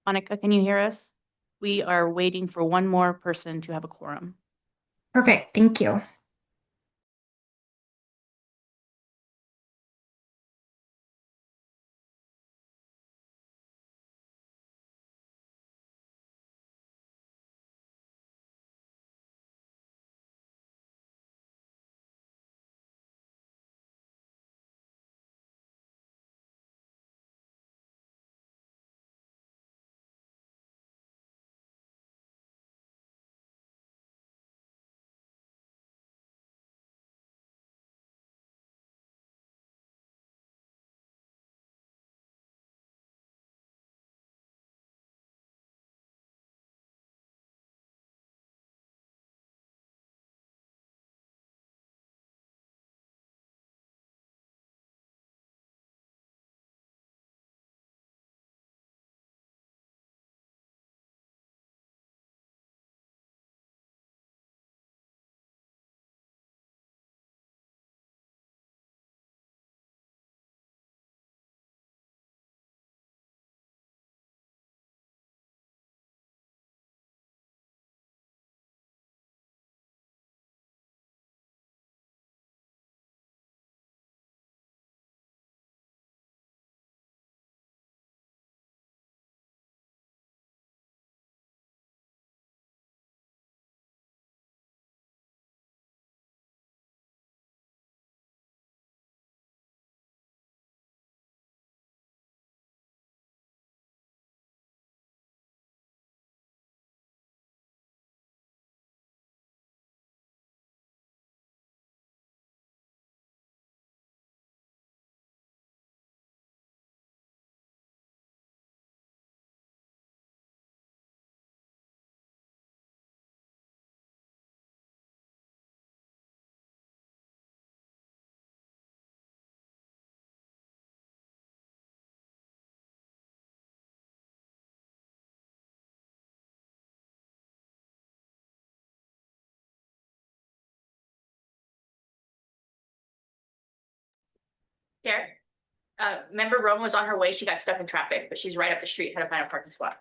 Monica, can you hear us? We are waiting for one more person to have a quorum. Perfect, thank you. Chair, Member Rome was on her way. She got stuck in traffic, but she's right up the street, had to find a parking spot.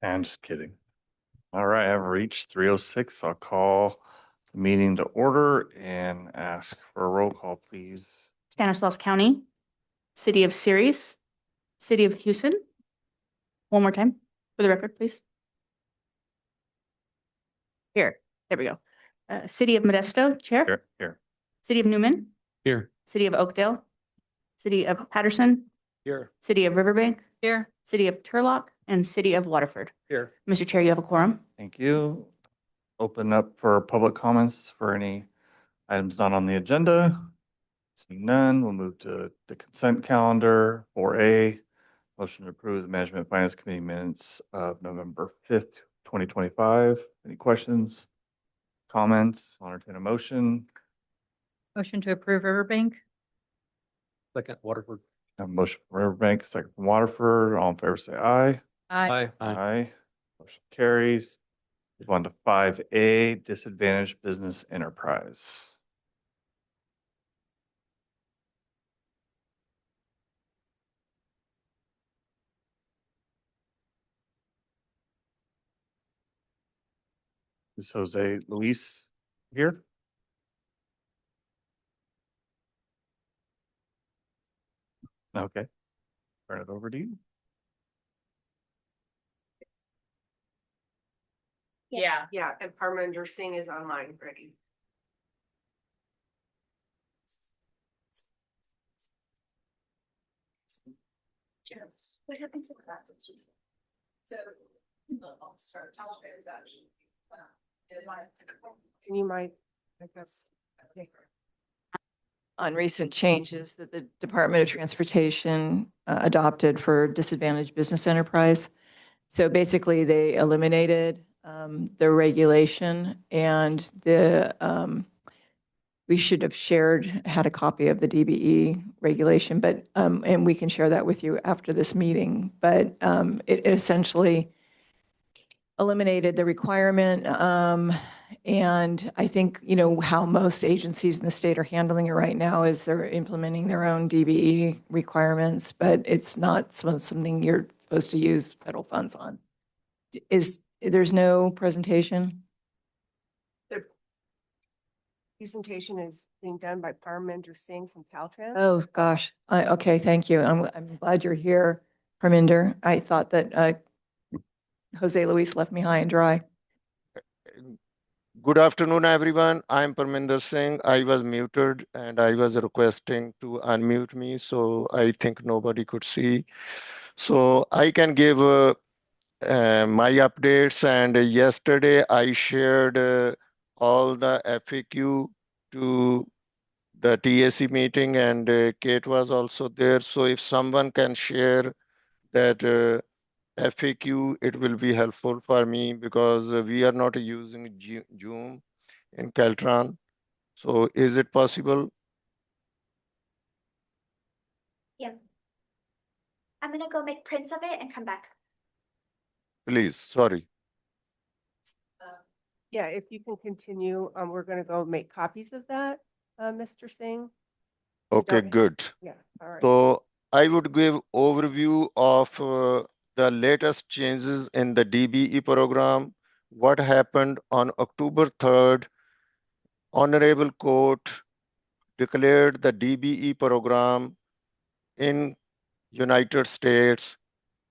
I'm just kidding. All right, I've reached 3:06. I'll call the meeting to order and ask for a roll call, please. Stanislaus County, City of Ceres, City of Houston. One more time for the record, please. Here, there we go. City of Modesto, Chair. Here. City of Newman, Here. City of Oakdale, City of Patterson, Here. City of Riverbank. Here. City of Turlock, and City of Waterford. Here. Mr. Chair, you have a quorum. Thank you. Open up for public comments for any items not on the agenda. Seeing none, we'll move to the consent calendar. 4A, motion to approve the Management Finance Committee minutes of November 5th, 2025. Any questions, comments? I'll entertain a motion. Motion to approve Riverbank? Second, Waterford. Have a motion from Riverbank, second from Waterford. All in favor, say aye. Aye. Aye. Motion carries. Move on to 5A, disadvantaged business enterprise. Is Jose Luis here? Okay. Turn it over to you. Yeah. Yeah, and Parminder Singh is online, ready. What happened to that? So, I'll start. Can you mind, I guess? On recent changes that the Department of Transportation adopted for disadvantaged business enterprise. So basically, they eliminated the regulation and we should have had a copy of the DBE regulation, but and we can share that with you after this meeting. But it essentially eliminated the requirement. And I think, how most agencies in the state are handling it right now is they're implementing their own DBE requirements, but it's not something you're supposed to use federal funds on. There's no presentation? The presentation is being done by Parminder Singh from Caltrans. Oh, gosh. Okay, thank you. I'm glad you're here, Parminder. I thought that Jose Luis left me high and dry. Good afternoon, everyone. I'm Parminder Singh. I was muted and I was requesting to unmute me, so I think nobody could see. So I can give my updates. And yesterday I shared all the FAQ to the TAC meeting, and Kate was also there. So if someone can share that FAQ, it will be helpful for me because we are not using Zoom in Caltron. So is it possible? Yeah. I'm gonna go make prints of it and come back. Please, sorry. Yeah, if you can continue, we're gonna go make copies of that, Mr. Singh. Okay, don't- good. Yeah, all right. So I would give overview of the latest changes in the DBE program. What happened on October 3rd, Honorable Court declared the DBE program in United States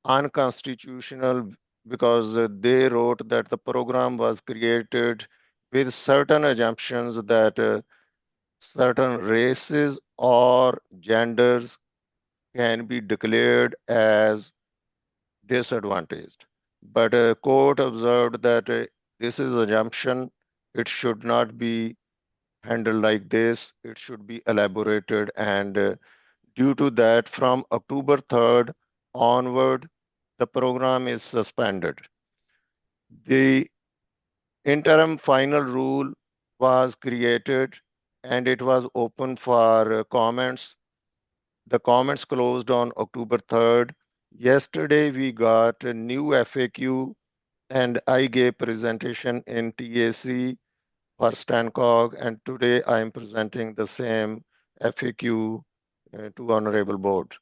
unconstitutional because they wrote that the program was created with certain assumptions that certain races or genders can be declared as disadvantaged. But a court observed that this is assumption. It should not be handled like this. It should be elaborated. And due to that, from October 3rd onward, the program is suspended. The interim final rule was created and it was open for comments. The comments closed on October 3rd. Yesterday, we got a new FAQ and I gave presentation in TAC for StanCog, and today I am presenting the same FAQ to Honorable Board.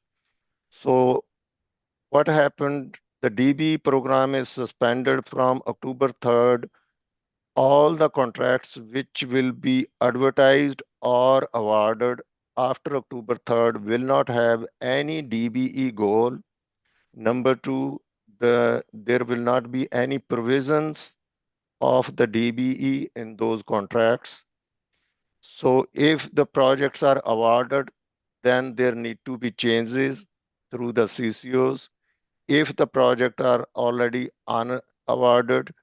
So what happened the DB program is suspended from October 3rd. All the contracts which will be advertised or awarded after October 3rd will not have any DBE goal. Number two, there will not be any provisions of the DBE in those contracts. So if the projects are awarded, then there need to be changes through the CCOs. If the project are already awarded,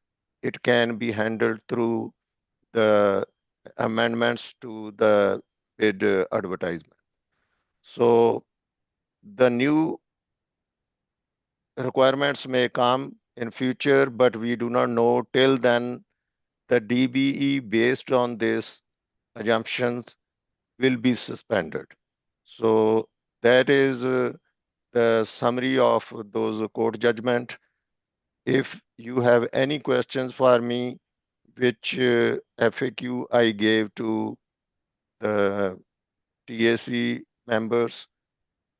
it can be handled through the amendments to the bid advertisement. So the new requirements may come in future, but we do not know. Till then, the DBE based on this assumptions will be suspended. So that is the summary of those court judgment. If you have any questions for me, which FAQ I gave to the TAC members,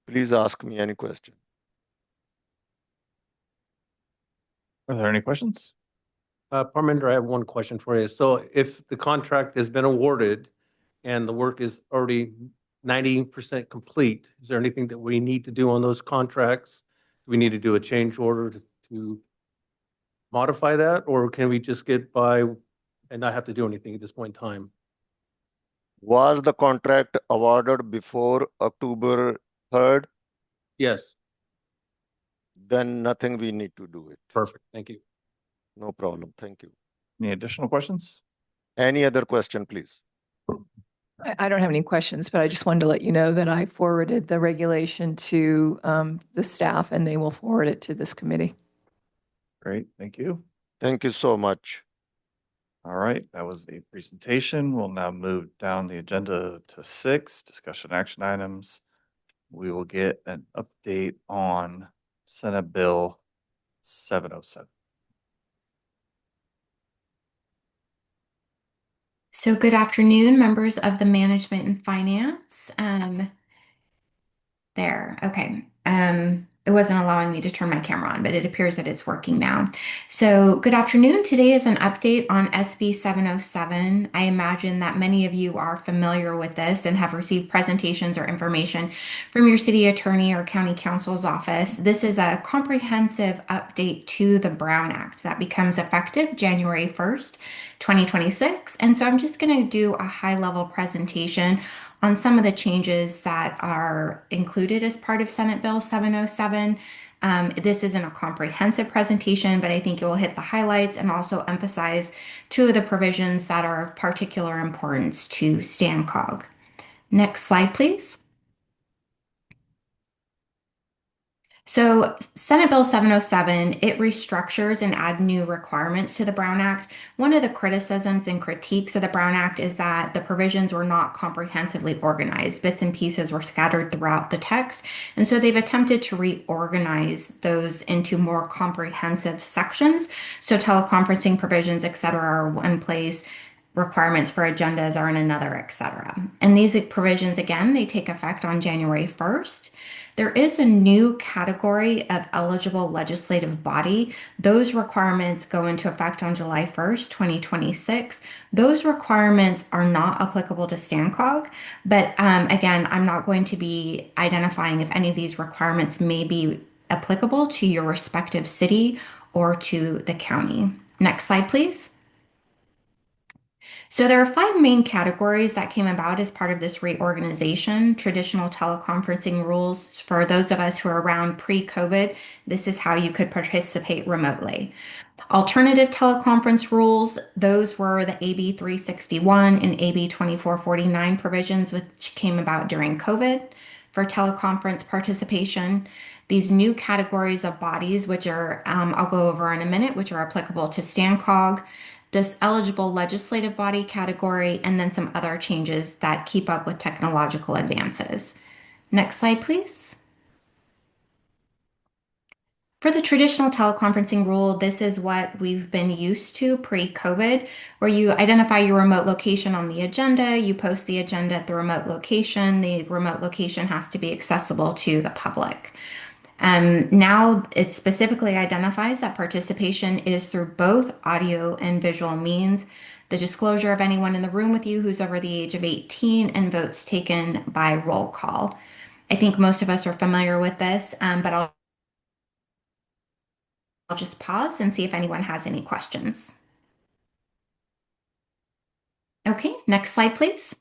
please ask me any question. Are there any questions? Parminder, I have one question for you. So if the contract has been awarded and the work is already 90% complete, is there anything that we need to do on those contracts? Do we need to do a change order to modify that, or can we just get by and not have to do anything at this point in time? Was the contract awarded before October 3rd? Yes, Then nothing we need to do it. perfect. Thank you. No problem. Thank you. Any additional questions? Any other question, please? I don't have any questions, but I just wanted to let you know that I forwarded the regulation to the staff and they will forward it to this committee. Great, thank you. Thank you so much. All right, that was a presentation. We'll now move down the agenda to 6, discussion action items. We will get an update on Senate Bill 707. So good afternoon, members of the management and finance. There, okay. It wasn't allowing me to turn my camera on, but it appears that it's working now. So good afternoon. Today is an update on SB 707. I imagine that many of you are familiar with this and have received presentations or information from your city attorney or county counsel's office. This is a comprehensive update to the Brown Act that becomes effective January 1st, 2026. And so I'm just going to do a high-level presentation on some of the changes that are included as part of Senate Bill 707. This isn't a comprehensive presentation, but I think it will hit the highlights and also emphasize two of the provisions that are of particular importance to StanCog. Next slide, please. So Senate Bill 707, it restructures and add new requirements to the Brown Act. One of the criticisms and critiques of the Brown Act is that the provisions were not comprehensively organized. Bits and pieces were scattered throughout the text. And so they've attempted to reorganize those into more comprehensive sections. So teleconferencing provisions, et cetera, are one place. Requirements for agendas are in another, et cetera. And these provisions, again, they take effect on January 1st. There is a new category of eligible legislative body. Those requirements go into effect on July 1st, 2026. Those requirements are not applicable to StanCog, but again, I'm not going to be identifying if any of these requirements may be applicable to your respective city or to the county. Next slide, please. So there are 5 main categories that came about as part of this reorganization. Traditional teleconferencing rules. For those of us who are around pre-COVID, this is how you could participate remotely. Alternative teleconference rules, those were the AB 361 and AB 2449 provisions, which came about during COVID for teleconference participation. These new categories of bodies, which are, I'll go over in a minute, which are applicable to StanCog, this eligible legislative body category, and then some other changes that keep up with technological advances. Next slide, please. For the traditional teleconferencing rule, this is what we've been used to pre-COVID, where you identify your remote location on the agenda, you post the agenda at the remote location has to be accessible to the public. Now it specifically identifies that participation is through both audio and visual means, the disclosure of anyone in the room with you who's over the age of 18, and votes taken by roll call. I think most of us are familiar with this, but I'll just pause and see if anyone has any questions. Okay, next slide, please.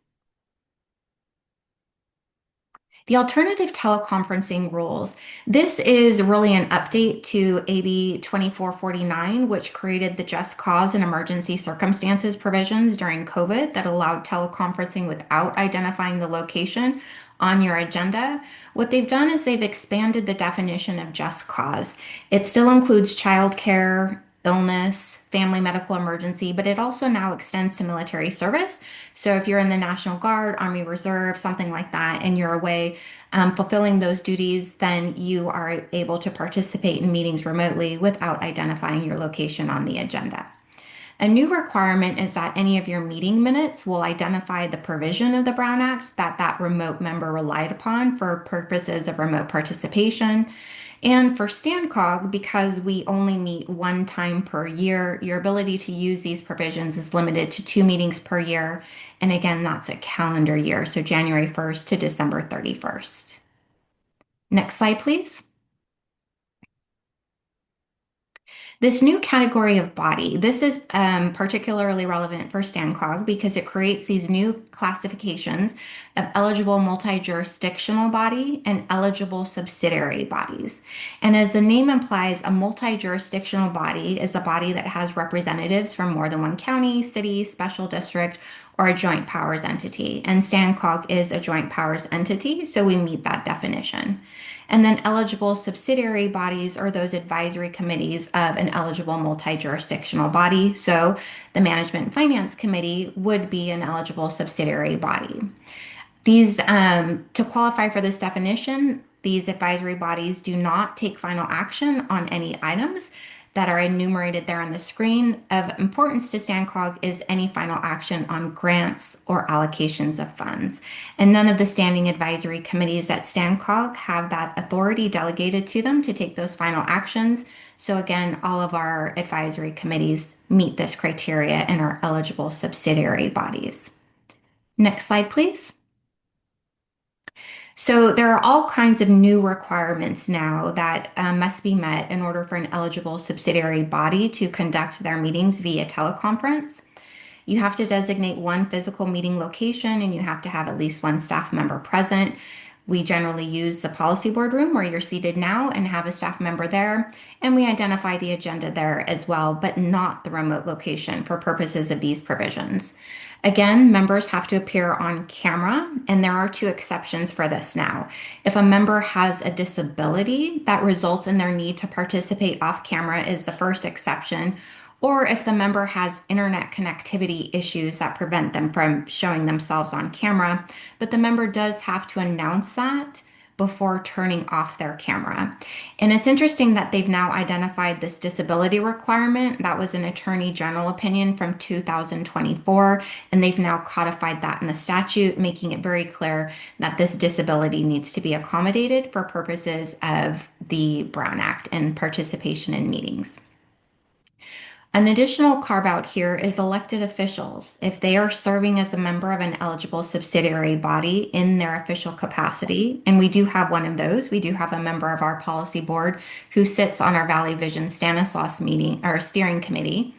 The alternative teleconferencing rules. This is really an update to AB 2449, which created the just cause and emergency circumstances provisions during COVID that allowed teleconferencing without identifying the location on your agenda. What they've done is they've expanded the definition of just cause. It still includes childcare, illness, family medical emergency, but it also now extends to military service. So if you're in the National Guard, Army Reserve, something like that, and you're away fulfilling those duties, then you are able to participate in meetings remotely without identifying your location on the agenda. A new requirement is that any of your meeting minutes will identify the provision of the Brown Act that that remote member relied upon for purposes of remote participation. And for StanCog, because we only meet one time per year, your ability to use these provisions is limited to 2 meetings per year. And again, that's a calendar year, so January 1st to December 31st. Next slide, please. This new category of body, this is particularly relevant for StanCog because it creates these new classifications of eligible multi-jurisdictional body and eligible subsidiary bodies. And as the name implies, a multi-jurisdictional body is a body that has representatives from more than one county, city, special district, or a joint powers entity. And StanCog is a joint powers entity, so we meet that definition. And then eligible subsidiary bodies are those advisory committees of an eligible multi-jurisdictional body. So the Management and Finance Committee would be an eligible subsidiary body. These, to qualify for this definition, these advisory bodies do not take final action on any items that are enumerated there on the screen. Of importance to StanCog is any final action on grants or allocations of funds. And none of the standing advisory committees at StanCog have that authority delegated to them to take those final actions. So again, all of our advisory committees meet this criteria and are eligible subsidiary bodies. Next slide, please. So there are all kinds of new requirements now that must be met in order for an eligible subsidiary body to conduct their meetings via teleconference. You have to designate one physical meeting location and you have to have at least one staff member present. We generally use the policy board room where you're seated now and have a staff member there. And we identify the agenda there as well, but not the remote location for purposes of these provisions. Again, members have to appear on camera, and there are 2 exceptions for this now. If a member has a disability that results in their need to participate off camera is the first exception, or if the member has internet connectivity issues that prevent them from showing themselves on camera, but the member does have to announce that before turning off their camera. And it's interesting that they've now identified this disability requirement. That was an Attorney General opinion from 2024, and they've now codified that in the statute, making it very clear that this disability needs to be accommodated for purposes of the Brown Act and participation in meetings. An additional carve out here is elected officials. If they are serving as a member of an eligible subsidiary body in their official capacity, and we do have one of those, we do have a member of our policy board who sits on our Valley Vision Stanislaus meeting or steering committee.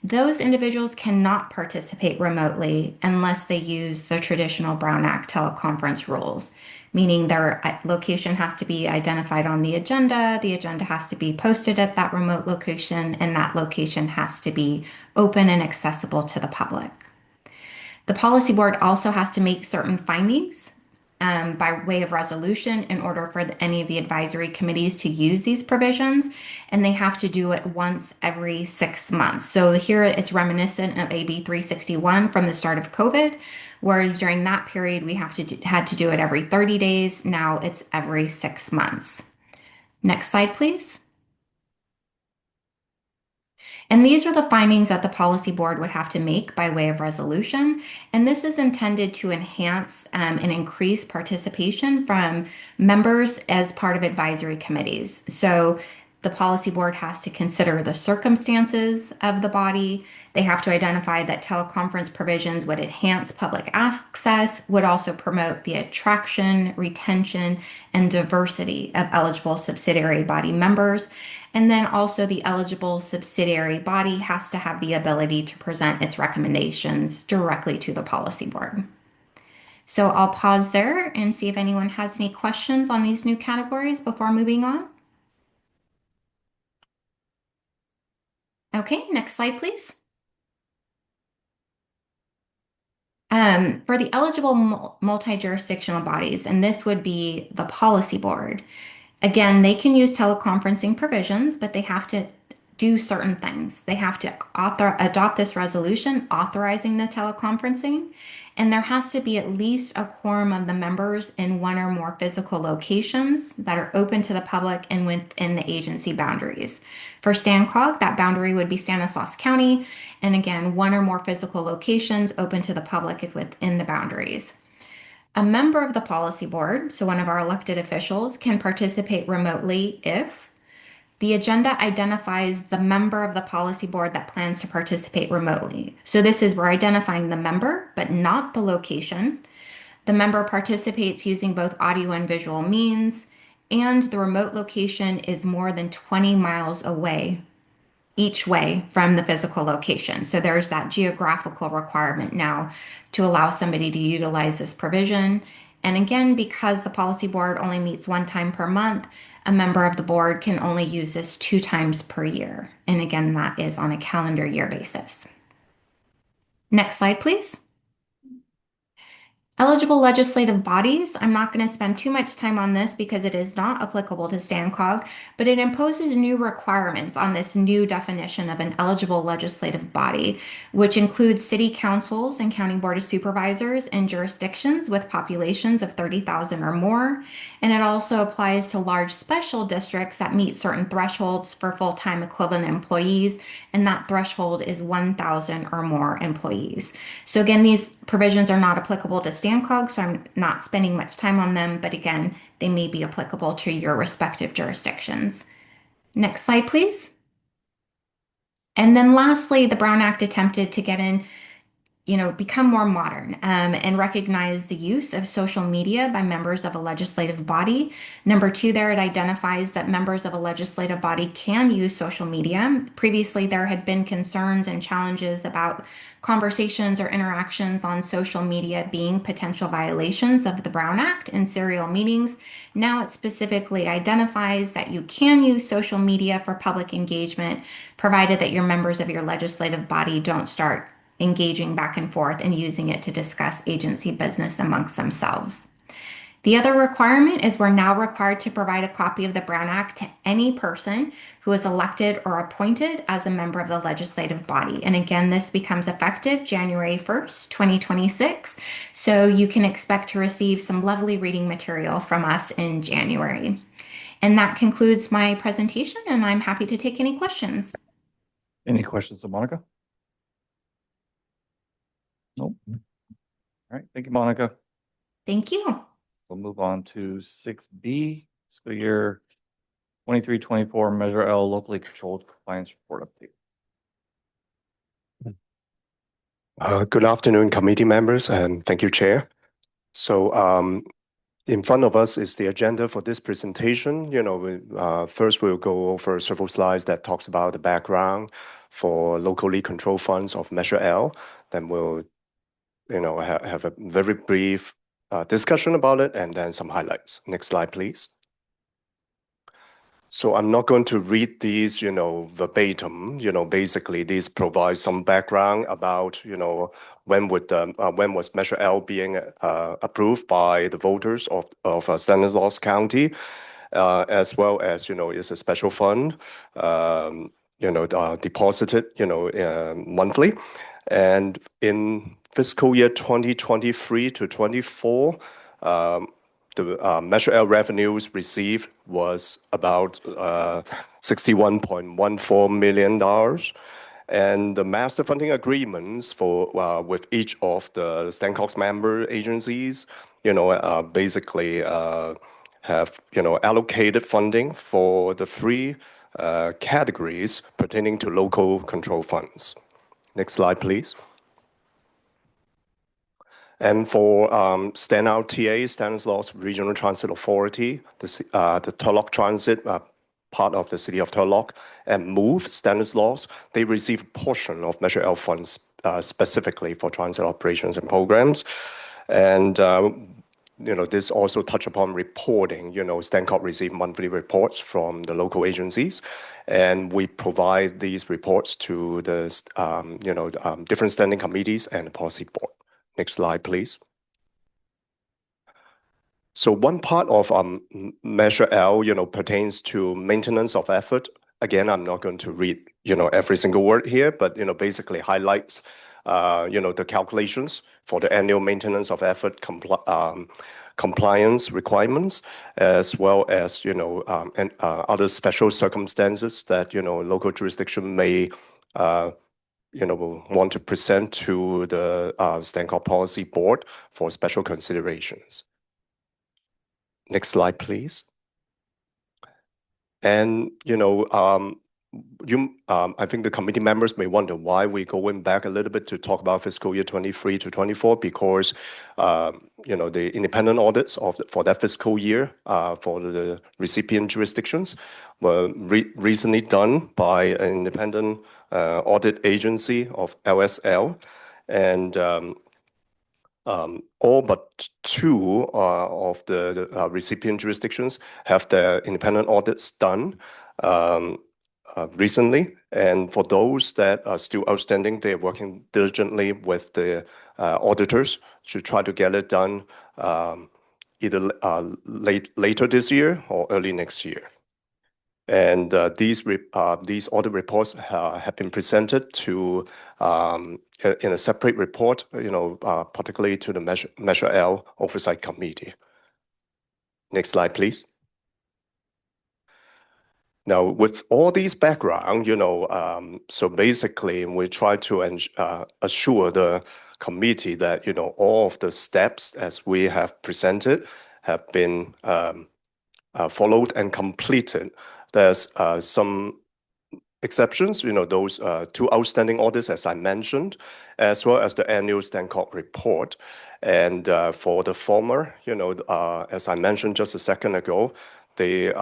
Those individuals cannot participate remotely unless they use the traditional Brown Act teleconference rules, meaning their location has to be identified on the agenda has to be posted at that remote location, and that location has to be open and accessible to the public. The policy board also has to make certain findings by way of resolution in order for any of the advisory committees to use these provisions, and they have to do it once every 6 months. So here it's reminiscent of AB 361 from the start of COVID, whereas during that period we had to do it every 30 days. Now it's every 6 months. Next slide, please. And these are the findings that the policy board would have to make by way of resolution. And this is intended to enhance and increase participation from members as part of advisory committees. So the policy board has to consider the circumstances of the body. They have to identify that teleconference provisions would enhance public access, would also promote the attraction, retention, and diversity of eligible subsidiary body members. And then also the eligible subsidiary body has to have the ability to present its recommendations directly to the policy board. So I'll pause there and see if anyone has any questions on these new categories before moving on. Okay, next slide, please. For the eligible multi-jurisdictional bodies, and this would be the policy board, again, they can use teleconferencing provisions, but they have to do certain things. They have to adopt this resolution authorizing the teleconferencing, and there has to be at least a quorum of the members in one or more physical locations that are open to the public and within the agency boundaries. For StanCog, that boundary would be Stanislaus County, and again, one or more physical locations open to the public within the boundaries. A member of the policy board, so one of our elected officials, can participate remotely if the agenda identifies the member of the policy board that plans to participate remotely. So this is we're identifying the member, but not the location. The member participates using both audio and visual means, and the remote location is more than 20 miles away each way from the physical location. So there's that geographical requirement now to allow somebody to utilize this provision. And again, because the policy board only meets one time per month, a member of the board can only use this 2 times per year. And again, that is on a calendar year basis. Next slide, please. Eligible legislative bodies, I'm not going to spend too much time on this because it is not applicable to StanCog, but it imposes new requirements on this new definition of an eligible legislative body, which includes city councils and county board of supervisors in jurisdictions with populations of 30,000 or more. And it also applies to large special districts that meet certain thresholds for full-time equivalent employees, and that threshold is 1,000 or more employees. So again, these provisions are not applicable to StanCog, so I'm not spending much time on them, but again, they may be applicable to your respective jurisdictions. Next slide, please. And then lastly, the Brown Act attempted to get in, become more modern and recognize the use of social media by members of a legislative body. Number 2 there, it identifies that members of a legislative body can use social media. Previously, there had been concerns and challenges about conversations or interactions on social media being potential violations of the Brown Act in serial meetings. Now it specifically identifies that you can use social media for public engagement, provided that your members of your legislative body don't start engaging back and forth and using it to discuss agency business amongst themselves. The other requirement is we're now required to provide a copy of the Brown Act to any person who is elected or appointed as a member of the legislative body. And again, this becomes effective January 1st, 2026. So you can expect to receive some lovely reading material from us in January. And that concludes my presentation, and I'm happy to take any questions. Any questions of Monica? Nope. All right, thank you, Monica. Thank you. We'll move on to 6B, fiscal year 23-24, Measure L, locally controlled compliance report update. Good afternoon, committee members, and thank you, Chair. So in front of us is the agenda for this presentation. First we'll go over several slides that talks about the background for locally controlled funds of Measure L. Then we'll have a very brief discussion about it and then some highlights. Next slide, please. So I'm not going to read these, verbatim. Basically, these provide some background about, when was Measure L being approved by the voters of Stanislaus County, as well as, it's a special fund, deposited, monthly. And in fiscal year 2023 to 24, the Measure L revenues received was about $61.14 million. And the master funding agreements for with each of the Stancock's member agencies, basically have allocated funding for the three categories pertaining to local control funds. Next slide, please. And for Standout TA, Stanislaus Regional Transit Authority, the Turlock Transit, part of the City of Turlock, and MOVE, Stanislaus, they receive a portion of Measure L funds specifically for transit operations and programs. And this also touch upon reporting. Stancock receive monthly reports from the local agencies, and we provide these reports to the different standing committees and the policy board. Next slide, please. So one part of Measure L, pertains to maintenance of effort. Again, I'm not going to read, every single word here, but basically highlights, the calculations for the annual maintenance of effort compliance requirements, as well as and other special circumstances that local jurisdiction may want to present to the Stancock Policy Board for special considerations. Next slide, please. And I think the committee members may wonder why we're going back a little bit to talk about fiscal year 23 to 24, because the independent audits for that fiscal year for the recipient jurisdictions were recently done by an independent audit agency of LSL, and all but two of the recipient jurisdictions have their independent audits done recently. And for those that are still outstanding, they're working diligently with the auditors to try to get it done either later this year or early next year. And these audit reports have been presented to in a separate report, particularly to the Measure L Oversight Committee. Next slide, please. Now, with all these background, so basically we try to assure the committee that all of the steps as we have presented have been followed and completed. There's some exceptions, those two outstanding audits, as I mentioned, as well as the annual Stancock report. And for the former, as I mentioned just a second ago, they're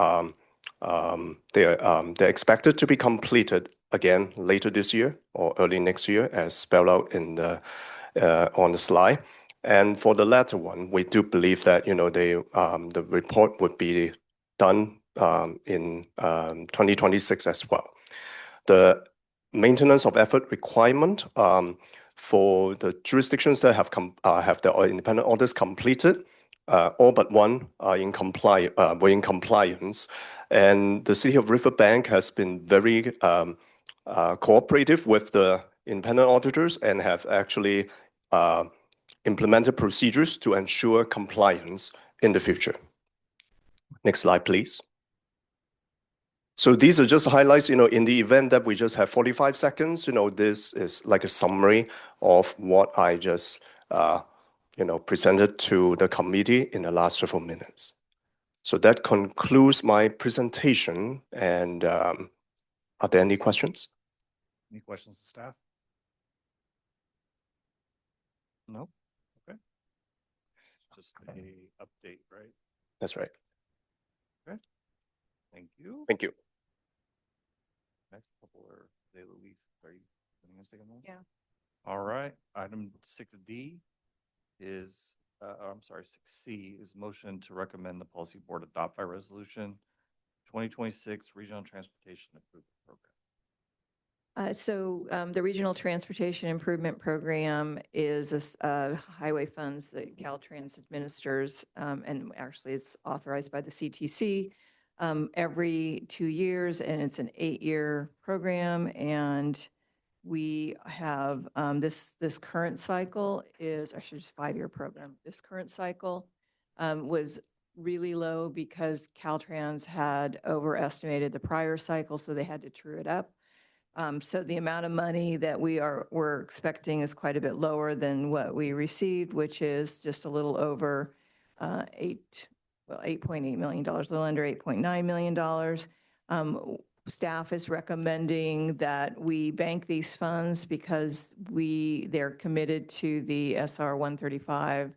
expected to be completed again later this year or early next year, as spelled out in the on the slide. And for the latter one, we do believe that the report would be done in 2026 as well. The maintenance of effort requirement for the jurisdictions that have their independent audits completed, all but one are in compliance. And the City of Riverbank has been very cooperative with the independent auditors and have actually implemented procedures to ensure compliance in the future. Next slide, please. So these are just highlights, in the event that we just have 45 seconds, this is like a summary of what I just, presented to the committee in the last several minutes. So that concludes my presentation. And are there any questions? Any questions to staff? No? Okay. Just a update, right? That's right. Okay. Thank you. Thank you. Next couple are they, Louise? Are you going to take a moment? Yeah. All right. Item 6D is, 6C is motion to recommend the policy board adopt by resolution 2026 Regional Transportation Improvement Program. So the Regional Transportation Improvement Program is highway funds that Caltrans administers, and actually it's authorized by the CTC every 2 years, and it's an 8-year program. And we have this current cycle is actually just a 5-year program. This current cycle was really low because Caltrans had overestimated the prior cycle, so they had to true it up. So the amount of money that we're expecting is quite a bit lower than what we received, which is just a little over $8.8 million, a little under $8.9 million. Staff is recommending that we bank these funds because they're committed to the SR 135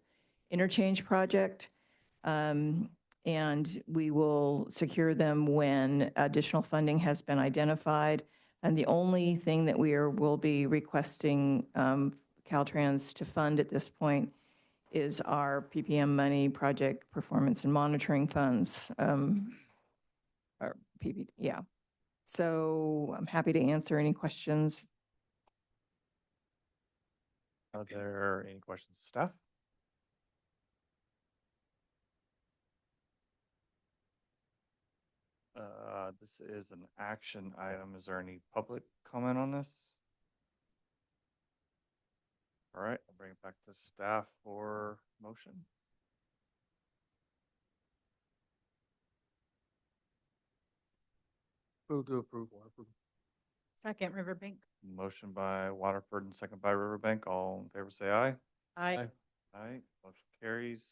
interchange project. And we will secure them when additional funding has been identified. And the only thing that will be requesting Caltrans to fund at this point is our PPM money, Project Performance and Monitoring Funds, or PP, yeah. So I'm happy to answer any questions. Are there any questions, staff? This is an action item. Is there any public comment on this? All right, I'll bring it back to staff for motion. Move to approve. Waterford. Second, Riverbank. Motion by Waterford and second by Riverbank. All in favor, say aye. Aye. Aye, motion carries.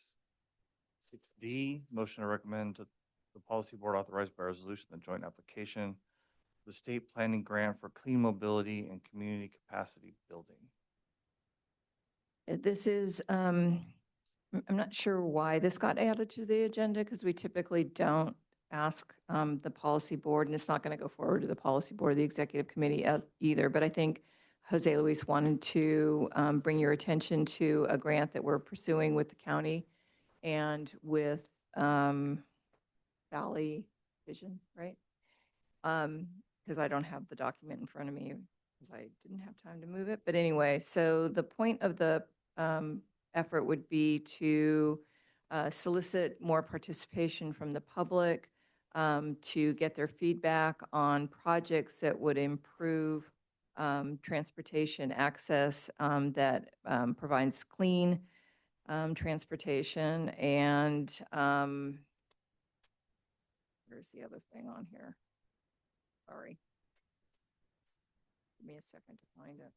6D, motion to recommend to the policy board authorized by resolution the joint application, the state planning grant for clean mobility and community capacity building. This is, I'm not sure why this got added to the agenda because we typically don't ask the policy board, and it's not going to go forward to the policy board or the executive committee either. But I think Jose Luis wanted to bring your attention to a grant that we're pursuing with the county and with Valley Vision, right? Because I don't have the document in front of me because I didn't have time to move it. But anyway, so the point of the effort would be to solicit more participation from the public, to get their feedback on projects that would improve transportation access, that provides clean transportation. And where's the other thing on here? Sorry. Give me a second to find it.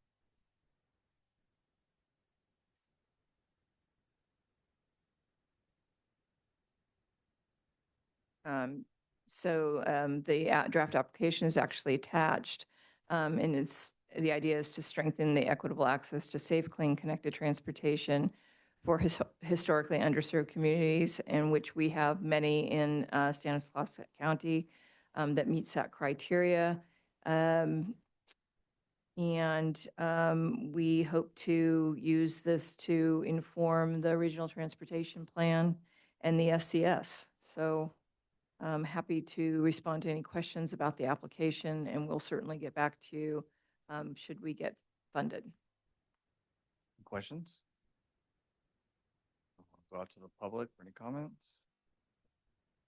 The draft application is actually attached, and the idea is to strengthen the equitable access to safe, clean, connected transportation for historically underserved communities, in which we have many in Stanislaus County that meets that criteria. We hope to use this to inform the regional transportation plan and the SCS. So I'm happy to respond to any questions about the application, and we'll certainly get back to you should we get funded. Questions? I'll go out to the public for any comments.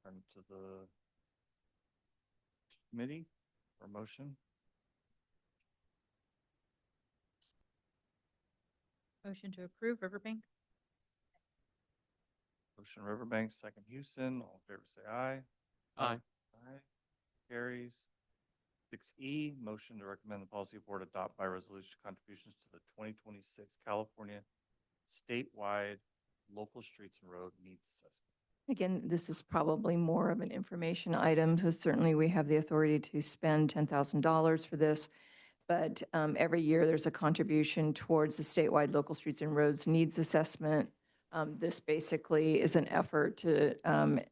Turn to the committee for motion. Motion to approve, Riverbank. Motion Riverbank, second Houston. All in favor, say aye. Aye. Aye. Carries. 6E, motion to recommend the policy board adopt by resolution contributions to the 2026 California statewide local streets and road needs assessment. Again, this is probably more of an information item, so certainly we have the authority to spend $10,000 for this. But every year there's a contribution towards the statewide local streets and roads needs assessment. This basically is an effort to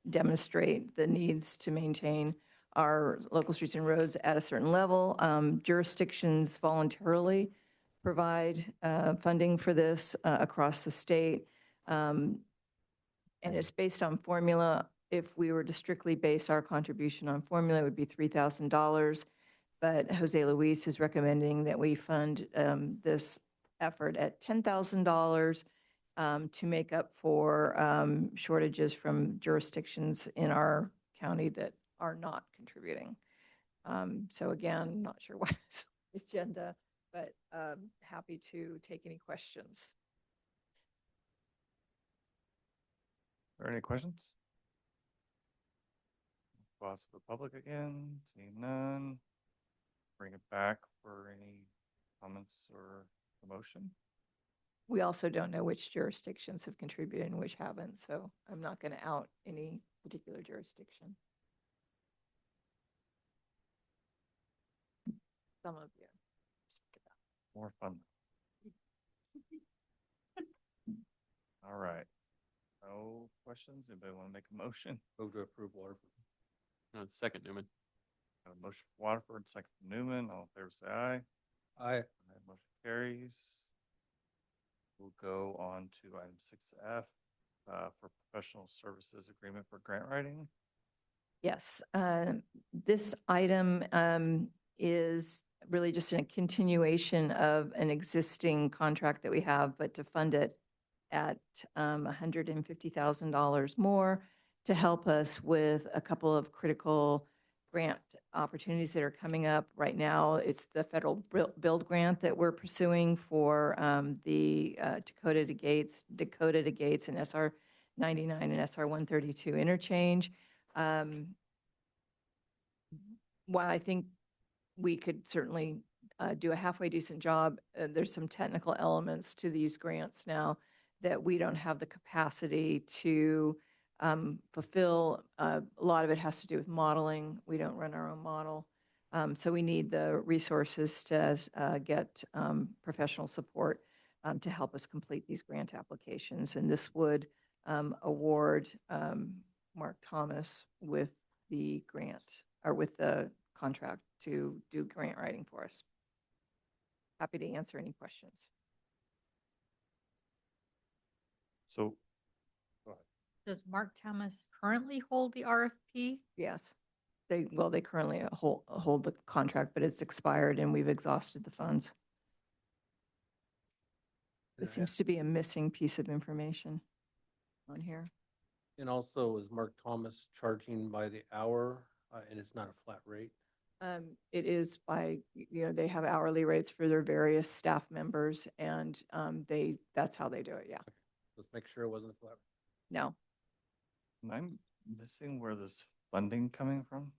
demonstrate the needs to maintain our local streets and roads at a certain level. Jurisdictions voluntarily provide funding for this across the state. And it's based on formula. If we were to strictly base our contribution on formula, it would be $3,000. But Jose Luis is recommending that we fund this effort at $10,000 to make up for shortages from jurisdictions in our county that are not contributing. So again, not sure why it's on the agenda, but happy to take any questions. Are there any questions? Go out to the public again. Seeing none. bring it back for any comments or promotion? We also don't know which jurisdictions have contributed and which haven't, so I'm not going to out any particular jurisdiction. Some of you. More fun. All right. No questions? Anybody want to make a motion? Move to approve Waterford. Second, Newman. Got a motion for Waterford, second for Newman. All in favor, say aye. Aye. Aye, motion carries. We'll go on to item 6F for professional services agreement for grant writing. Yes, this item is really just a continuation of an existing contract that we have, but to fund it at $150,000 more to help us with a couple of critical grant opportunities that are coming up right now. It's the federal build grant that we're pursuing for the Dakota to Gates and SR 99 and SR 132 interchange. While I think we could certainly do a halfway decent job, there's some technical elements to these grants now that we don't have the capacity to fulfill. A lot of it has to do with modeling. We don't run our own model. So we need the resources to get professional support to help us complete these grant applications. And this would award Mark Thomas with the grant or with the contract to do grant writing for us. Happy to answer any questions. So Does Mark Thomas currently hold the RFP? Yes. They currently hold the contract, but it's expired and we've exhausted the funds. It seems to be a missing piece of information on here. And also, is Mark Thomas charging by the hour, and it's not a flat rate? It is by, they have hourly rates for their various staff members, and that's how they do it, yeah. Let's make sure it wasn't a flat. No. I'm missing where this funding coming from.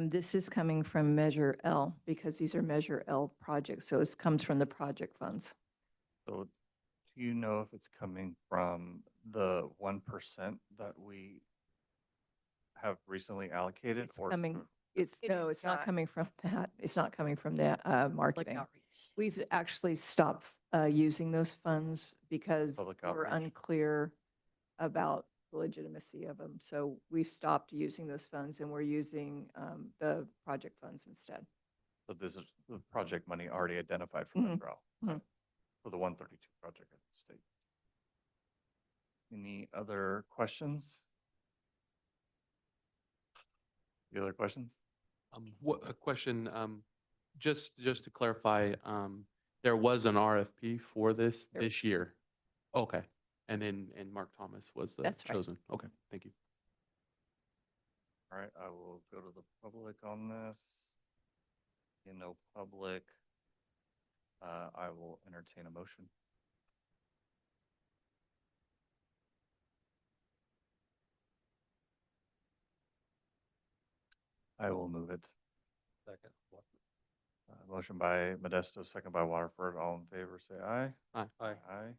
This is coming from Measure L because these are Measure L projects, so it comes from the project funds. So do you know if it's coming from the 1% that we have recently allocated? It's coming, it's not coming from that. It's not coming from the marketing. outreach. We've actually stopped using those funds because Public we're outreach. unclear about the legitimacy of them. So we've stopped using those funds and we're using the project funds instead. So this is the project money already identified for Mhm. Measure L, Mhm. for the 132 project at the state. Any other questions? Any other questions? A question, just to clarify, there was an RFP for this year. Okay. And Mark Thomas was the That's right. chosen. Okay, thank you. All right, I will go to the public on this. No public. I will entertain a motion. I will move it. Second. Motion by Modesto, second by Waterford. All in favor, say aye. Aye. Aye. Aye.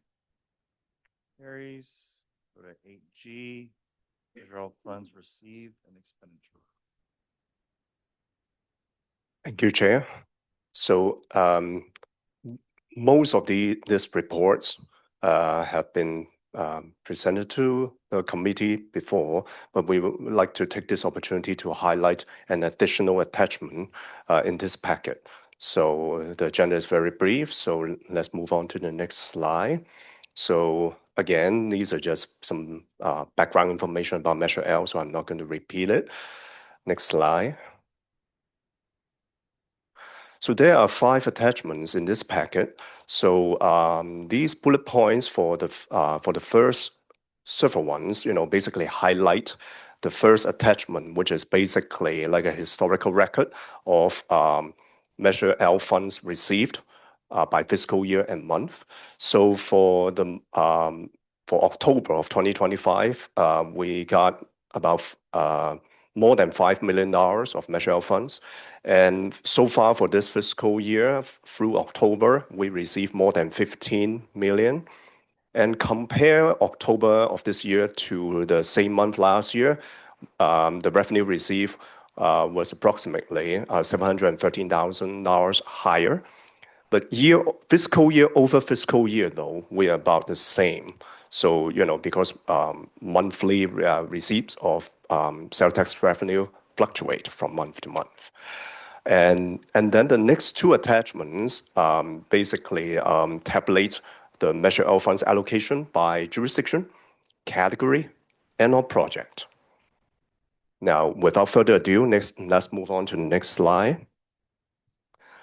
Carries. Go to 8G, federal funds received and expenditure. Thank you, Chair. So most of these reports have been presented to the committee before, but we would like to take this opportunity to highlight an additional attachment in this packet. So the agenda is very brief, so let's move on to the next slide. So again, these are just some background information about Measure L, so I'm not going to repeat it. Next slide. So there are 5 attachments in this packet. So these bullet points for the first several ones, basically highlight the first attachment, which is basically like a historical record of Measure L funds received by fiscal year and month. So for October of 2025, we got about more than $5 million of Measure L funds. And so far for this fiscal year, through October, we received more than 15 million. And compare October of this year to the same month last year, the revenue received was approximately $713,000 higher. But fiscal year over fiscal year, though, we are about the same. So, because monthly receipts of sales tax revenue fluctuate from month to month. And then the next two attachments basically tabulate the Measure L funds allocation by jurisdiction, category, and/or project. Now, without further ado, let's move on to the next slide.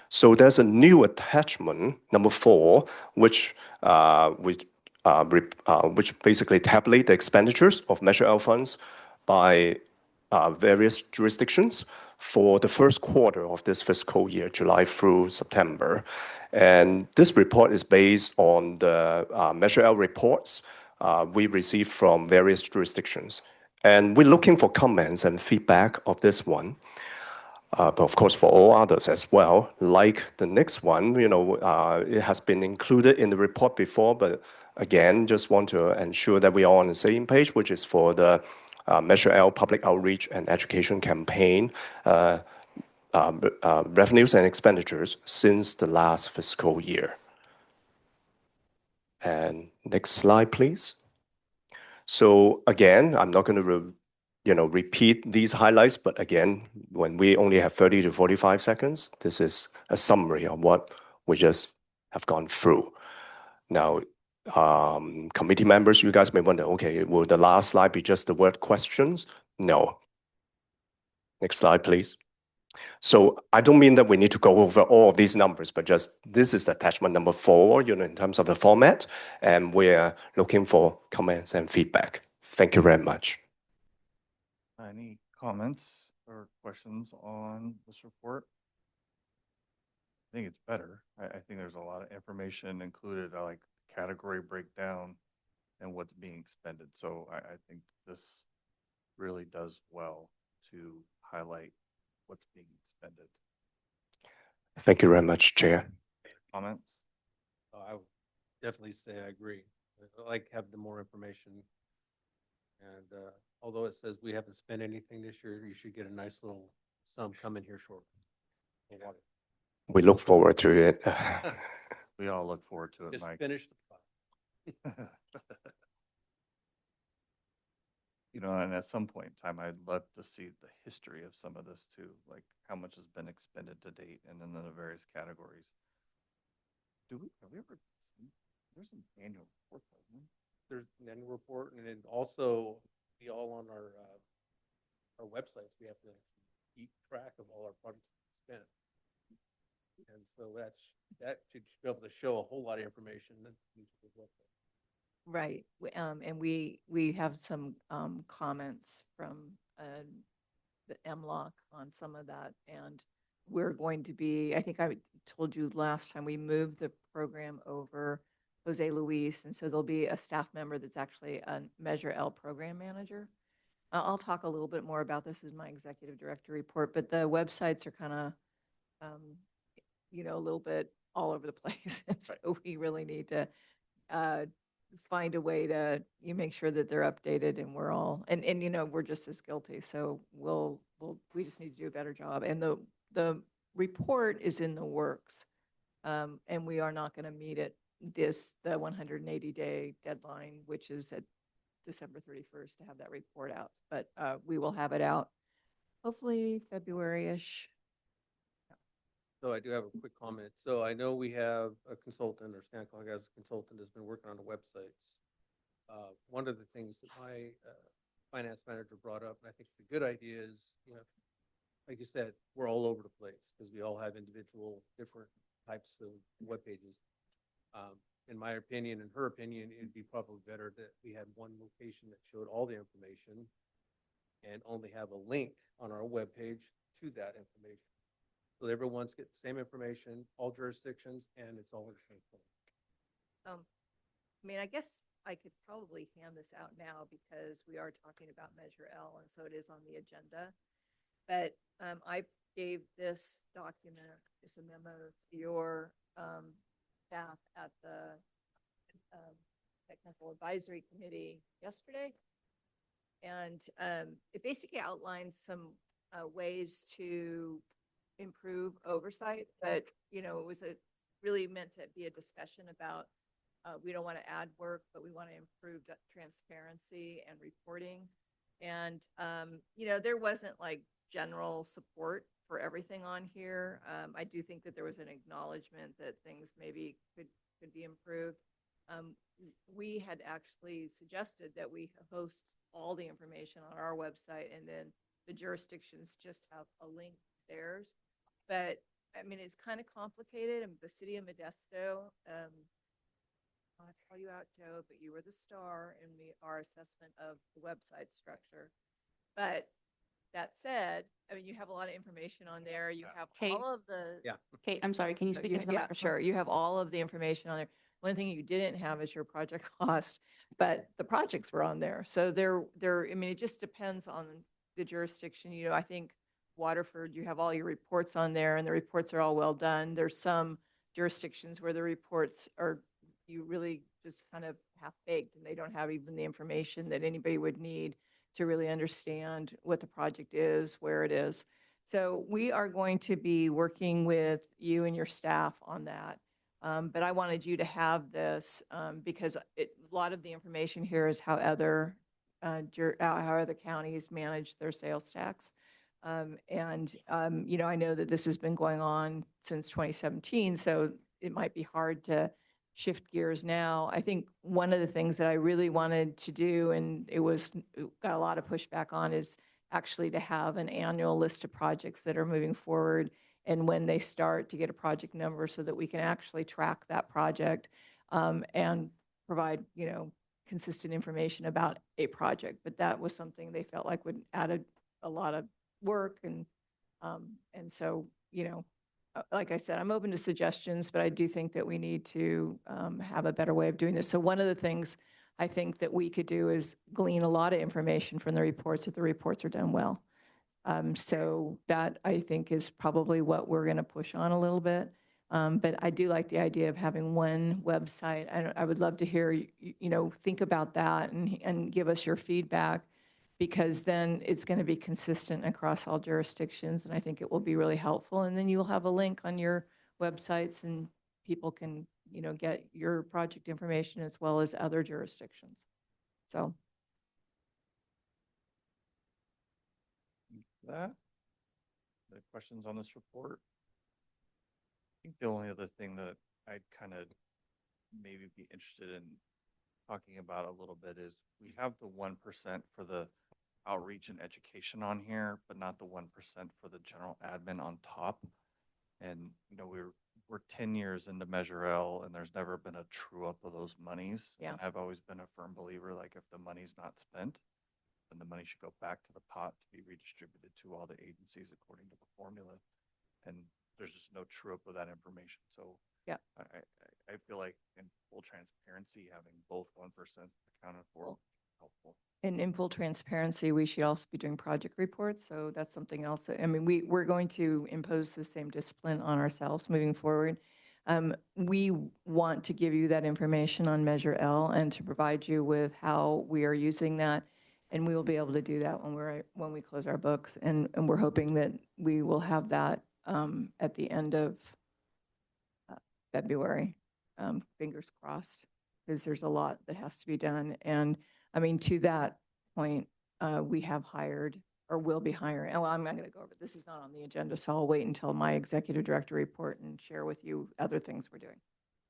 So there's a new attachment, number 4, which basically tabulate the expenditures of Measure L funds by various jurisdictions for the first quarter of this fiscal year, July through September. And this report is based on the Measure L reports we received from various jurisdictions. And we're looking for comments and feedback of this one. But of course, for all others as well, like the next one, it has been included in the report before, but again, just want to ensure that we are on the same page, which is for the Measure L public outreach and education campaign revenues and expenditures since the last fiscal year. And next slide, please. So again, I'm not going to repeat these highlights, but again, when we only have 30 to 45 seconds, this is a summary of what we just have gone through. Now, committee members, you guys may wonder, okay, will the last slide be just the word questions? No. Next slide, please. So I don't mean that we need to go over all of these numbers, but just this is attachment number 4, in terms of the format, and we're looking for comments and feedback. Thank you very much. Any comments or questions on this report? I think it's better. I think there's a lot of information included, like category breakdown and what's being expended. So I think this really does well to highlight what's being expended. Thank you very much, Chair. Comments? I would definitely say I agree. I like have the more information. And although it says we haven't spent anything this year, you should get a nice little sum coming here shortly. We look forward to it. We all look forward to it, Just Mike. finish the product. And at some point in time, I'd love to see the history of some of this too, like how much has been expended to date and then the various categories. Have we ever seen, there's an annual report, isn't there? There's an annual report, and then also be all on our websites. We have to keep track of all our projects spent, and so that should be able to show a whole lot of information. Right. And we have some comments from the MLOC on some of that. And we're going to be, I think I told you last time, we moved the program over Jose Luis. And so there'll be a staff member that's actually a Measure L program manager. I'll talk a little bit more about this as my executive director report, but the websites are kind of, a little bit all over the place. And so we really need to find a way to make sure that they're updated, and we're all and we're just as guilty. So we just need to do a better job. And the report is in the works, and we are not going to meet the 180-day deadline, which is at December 31st to have that report out. But we will have it out hopefully February-ish. So I do have a quick comment. So I know we have a consultant, or Stancog has a consultant that's been working on the websites. One of the things that my finance manager brought up, and I think the good idea is, like you said, we're all over the place because we all have individual different types of web pages. In my opinion, in her opinion, it'd be probably better that we had one location that showed all the information and only have a link on our web page to that information. So everyone's get the same information, all jurisdictions, and it's all in the same place. I guess I could probably hand this out now because we are talking about Measure L, and so it is on the agenda. But I gave this document, it's a memo to your staff at the Technical Advisory Committee yesterday. And it basically outlines some ways to improve oversight, but, you know, it was really meant to be a discussion about we don't want to add work, but we want to improve transparency and reporting. And, you know, there wasn't like general support for everything on here. I do think that there was an acknowledgement that things maybe could be improved. We had actually suggested that we host all the information on our website, and then the jurisdictions just have a link to theirs. But I mean, it's kind of complicated. And the city of Modesto, I want to call you out, Joe, but you were the star in our assessment of the website structure. But that said, I mean, you have a lot of information on there. You have Kate. all of the. Yeah. Kate, I'm sorry, can you speak into the Yeah, microphone? sure. You have all of the information on there. One thing you didn't have is your project cost, but the projects were on there. So I mean, it just depends on the jurisdiction. You know, I think Waterford, you have all your reports on there, and the reports are all well done. There's some jurisdictions where the reports are, you really just kind of half-baked, and they don't have even the information that anybody would need to really understand what the project is, where it is. So we are going to be working with you and your staff on that. But I wanted you to have this because a lot of the information here is how other counties manage their sales tax. You know, I know that this has been going on since 2017, so it might be hard to shift gears now. I think one of the things that I really wanted to do, and it got a lot of pushback on, is actually to have an annual list of projects that are moving forward and when they start, to get a project number so that we can actually track that project and provide, you know, consistent information about a project. But that was something they felt like would add a lot of work. And so, you know, like I said, I'm open to suggestions, but I do think that we need to have a better way of doing this. So one of the things I think that we could do is glean a lot of information from the reports if the reports are done well. So that, I think, is probably what we're going to push on a little bit. But I do like the idea of having one website. I would love to hear, you know, think about that and give us your feedback, because then it's going to be consistent across all jurisdictions, and I think it will be really helpful. And then you'll have a link on your websites, and people can, you know, get your project information as well as other jurisdictions. So. That. The questions on this report? I think the only other thing that I'd kind of maybe be interested in talking about a little bit is we have the 1% for the outreach and education on here, but not the 1% for the general admin on top. And, you know, we're 10 years into Measure L, and there's never been a true up of those monies. Yeah. And I've always been a firm believer, like, if the money's not spent, then the money should go back to the pot to be redistributed to all the agencies according to the formula. And there's just no true up of that information. So yeah, I feel like in full transparency, having both 1% accounted for helpful. And in full transparency, we should also be doing project reports. So that's something else. I mean, we're going to impose the same discipline on ourselves moving forward. We want to give you that information on Measure L and to provide you with how we are using that. And we will be able to do that when we close our books. And we're hoping that we will have that at the end of February. Fingers crossed, because there's a lot that has to be done. And I mean, to that point, we have hired or will be hiring. Well, I'm not going to go over it. This is not on the agenda, so I'll wait until my executive director report and share with you other things we're doing.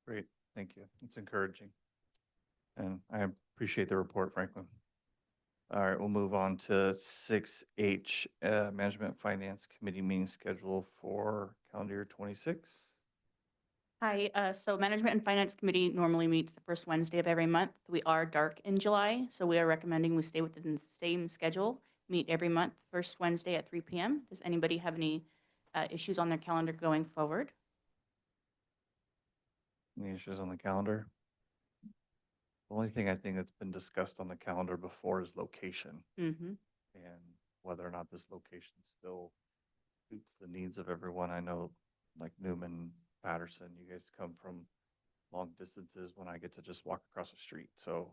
Great, thank you. It's encouraging. And I appreciate the report, Franklin. All right, we'll move on to 6H, Management Finance Committee meeting schedule for calendar year 26. Hi, so Management and Finance Committee normally meets the first Wednesday of every month. We are dark in July, so we are recommending we stay within the same schedule, meet every month, first Wednesday at 3 p.m. Does anybody have any issues on their calendar going forward? Any issues on the calendar? The only thing I think that's been discussed on the calendar before is location Mm-hmm. and whether or not this location still suits the needs of everyone. I know like Newman, Patterson, you guys come from long distances when I get to just walk across the street. So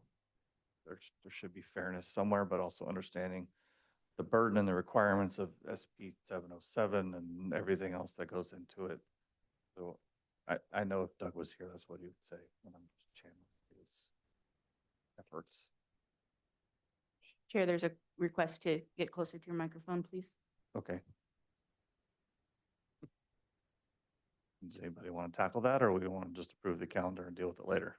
there should be fairness somewhere, but also understanding the burden and the requirements of SP 707 and everything else that goes into it. So I know if Doug was here, that's what he would say when I'm just channeling his efforts. Chair, there's a request to get closer to your microphone, please. Okay. Does anybody want to tackle that, or we want to just approve the calendar and deal with it later?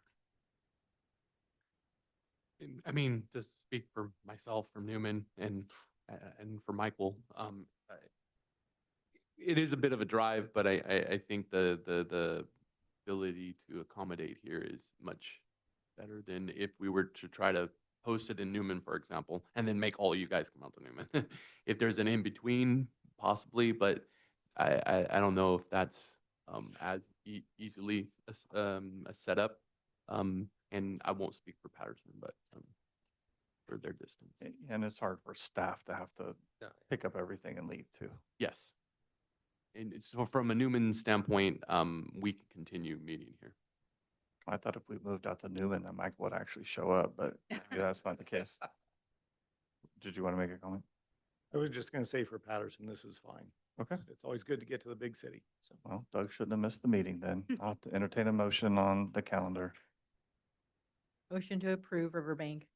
I mean, to speak for myself, from Newman, and for Michael, it is a bit of a drive, but I think the ability to accommodate here is much better than if we were to try to host it in Newman, for example, and then make all you guys come out to Newman. If there's an in between, possibly, but I don't know if that's as easily a setup. And I won't speak for Patterson, but for their distance. And it's hard for staff to have to Yeah. pick up everything and leave too. Yes. And so from a Newman standpoint, we can continue meeting here. I thought if we moved out to Newman, that Mike would actually show up, but maybe that's not the case. Did you want to make a comment? I was just gonna say for Patterson, this is fine. Okay. It's always good to get to the big city, so. Well, Doug shouldn't have missed the meeting then. I'll have to entertain a motion on the calendar. Motion to approve Riverbank.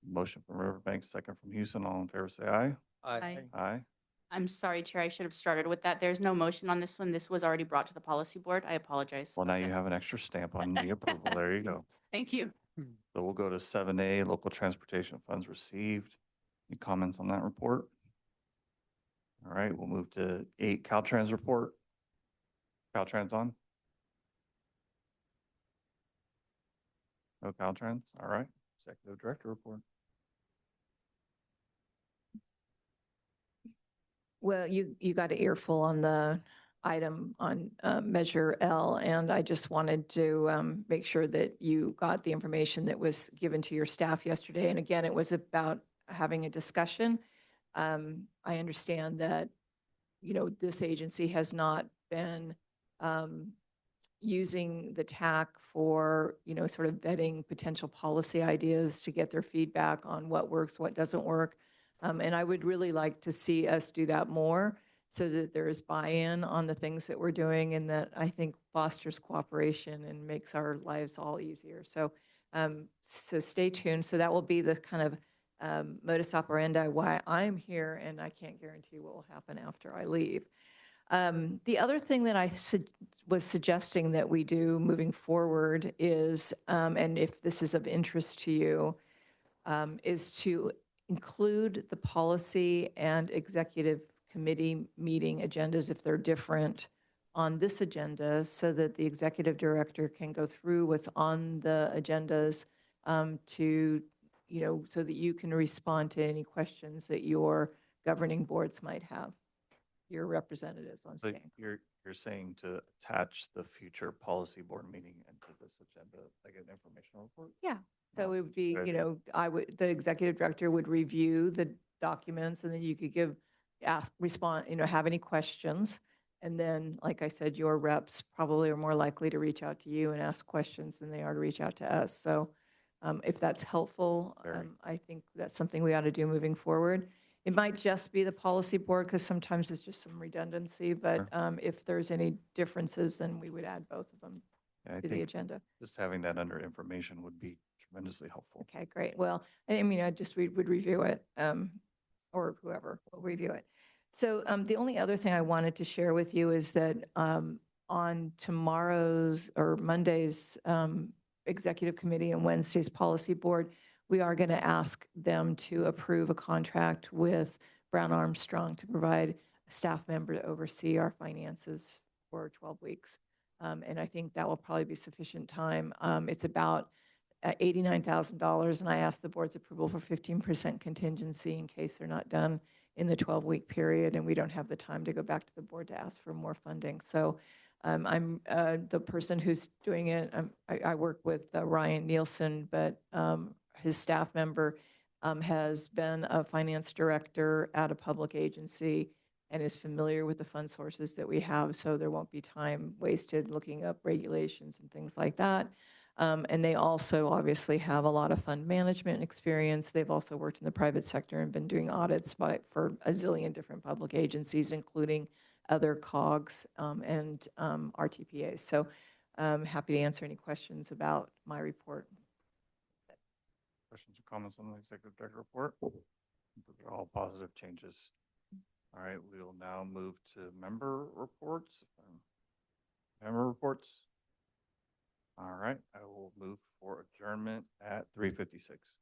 Motion from Riverbank, second from Houston. All in favor, say aye. Aye. Aye. I'm sorry, Chair, I should have started with that. There's no motion on this one. This was already brought to the policy board. I apologize. Well, now about you that. have an extra stamp on the approval. There you go. Thank you. So we'll go to 7A, local transportation funds received. Any comments on that report? All right, we'll move to 8, Caltrans report. Caltrans on? No Caltrans? All right. Executive Director report. Well, you got an earful on the item on Measure L, and I just wanted to make sure that you got the information that was given to your staff yesterday. And again, it was about having a discussion. I understand that, this agency has not been using the TAC for, sort of vetting potential policy ideas to get their feedback on what works, what doesn't work. And I would really like to see us do that more so that there is buy-in on the things that we're doing, and that I think fosters cooperation and makes our lives all easier. So, so stay tuned. So that will be the kind of modus operandi why I'm here, and I can't guarantee what will happen after I leave. The other thing that I was suggesting that we do moving forward is, and if this is of interest to you, is to include the policy and executive committee meeting agendas if they're different on this agenda, so that the executive director can go through what's on the agendas to, so that you can respond to any questions that your governing boards might have, your representatives on So stand. you're saying to attach the future policy board meeting into this agenda, like an informational report? Yeah. So Oh, it would be, good. the executive director would review the documents, and then you could respond, have any questions. And then, like I said, your reps probably are more likely to reach out to you and ask questions than they are to reach out to us. So if that's helpful, Very. I think that's something we ought to do moving forward. It might just be the policy board, because sometimes it's just some redundancy, but if there's any differences, then we would add both of them Yeah, I to the think agenda. just having that under information would be tremendously helpful. Okay, great. Well, we would review it, or whoever will review it. So the only other thing I wanted to share with you is that on tomorrow's or Monday's executive committee and Wednesday's policy board, we are going to ask them to approve a contract with Brown Armstrong to provide a staff member to oversee our finances for 12 weeks. And I think that will probably be sufficient time. It's about $89,000, and I asked the board's approval for 15% contingency in case they're not done in the 12-week period, and we don't have the time to go back to the board to ask for more funding. So I'm the person who's doing it. I work with Ryan Nielsen, but his staff member has been a finance director at a public agency and is familiar with the fund sources that we have, so there won't be time wasted looking up regulations and things like that. And they also obviously have a lot of fund management experience. They've also worked in the private sector and been doing audits for a zillion different public agencies, including other COGs and RTPAs. So I'm happy to answer any questions about my report. Questions or comments on the executive director report? Those are all positive changes. All right, we will now move to member reports. Member reports. All right, I will move for adjournment at 3:56.